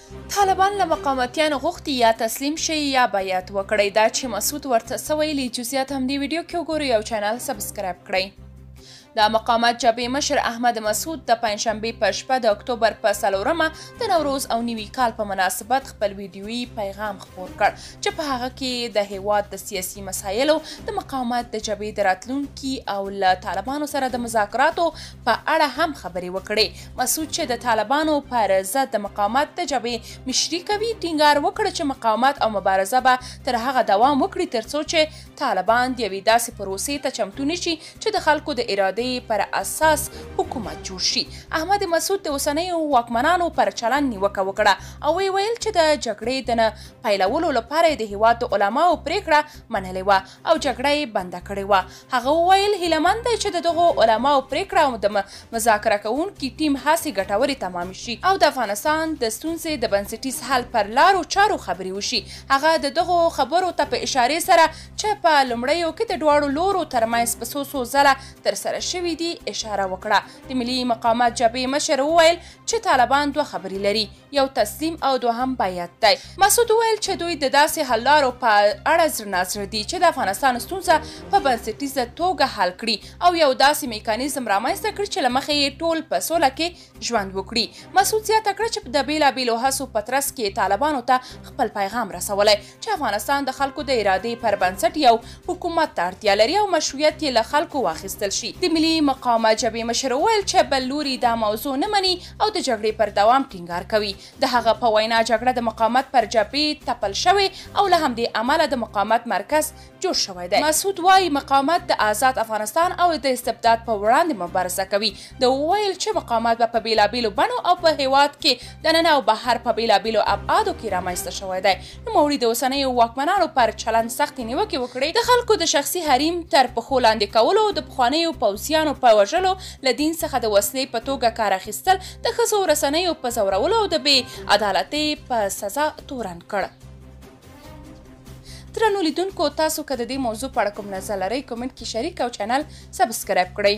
طالبان له مقاومتیانو غوښتي یا تسلیم شي یا بیعت وکړي. دا چې مسعود ورته څه ویلي جزئیات هم دې ویډیو کې وګورئ او چینل سبسکرایب کړئ. د مقاومت جبهې مشر احمد مسعود د پنجشنبې په شپه د اکتوبر په 4مه د نوروز او نوي کال په مناسبت خپل ویډیویي پیغام خپور کړ چې په هغه کې د هیواد د سیاسي مسایلو د مقاومت د جبهې د راتلونکي او له طالبانو سره د مذاکراتو په اړه هم خبرې وکړې. مسعود چې د طالبانو پر ضد د مقاومت د جبهې مشري کوي ټینګار وکړ چې مقاومت او مبارزه به تر هغه دوام وکړي ترڅو چې طالبان د یوې داسې پروسې ته چمتو نشي چې د خلکو د ارادې پر اساس حکومت جوړ شي. احمد مسعود د اوسنیو واکمنانو پر چلند نیوکه وکړه او ویل چې د جګړې د نه پیلولو لپاره د هیواد د علماو پریکړه منلې وه او جګړه یې بنده کړې وه. هغه وویل هیلهمند دی چې د دغو علماو پریکړه او د مذاکره کوونکي ټیم هڅې ګټورې تمامې شي او د افغانستان د ستونزې د بنسټیز حل پر لارو چارو خبرې وشي. هغه د دغو خبرو ته په اشارې سره چې په لومړیو کې د دواړو لورو ترمنځ په څو ځله ترسره شوي دي اشاره وکړه. د ملي مقاومت جبهې مشر وویل چې طالبان دوه خبرې لري، یو تسلیم او دوهم بیعت دی. مسعود وویل چې دوی د داسې حل لارو په اړه زړه نازړه دي چې د افغانستان ستونزه په بنسټیزه توګه حل کړي او یو داسې میکانیزم رامنځته کړي چې له مخې یې ټول په سوله کې ژوند وکړي. مسعود زیاته کړه چې د بېلابېلو هڅو په ترڅ کې طالبانو ته خپل پیغام رسولی چې افغانستان د خلکو د ارادې پر بنسټ یو حکومت ته اړتیا لري او مشروعیت یې له خلکو واخیستل شي. د ملي مقاومت جبهې مشر وویل چې بل لوري دا موضوع نه مني او د جګړې پر دوام ټینګار کوي. د هغه په وینا جګړه د مقاومت پر جبهې تپل شوې او له همدې امله د مقاومت مرکز جوړ شوی دی. مسعود وایي مقاومت د آزاد افغانستان او د استبداد په وړاندې مبارزه کوي. د وویل چې مقاومت به په بېلابېلو بڼو او په هیواد کې دننه او بهر په بېلابېلو ابعادو کې رامنځته شوی دی. نوموړي د اوسنیو واکمنانو پر چلند سختې نیوکې وکړې. د خلکو د شخصي حریم تر پښو لاندې کولو، د پخوانیو پوځیانو په وژلو، له دین څخه د وسلې په توګه کار اخیستل، د ښځو رسنیو په ځورولو او د بې عدالتۍ په سزا تورن کړ. درنو لیدونکو، تاسو که د دې موضوع په اړه کوم نظر لرئ کومنټ کې شریک او چینل سبسکرایب کړئ.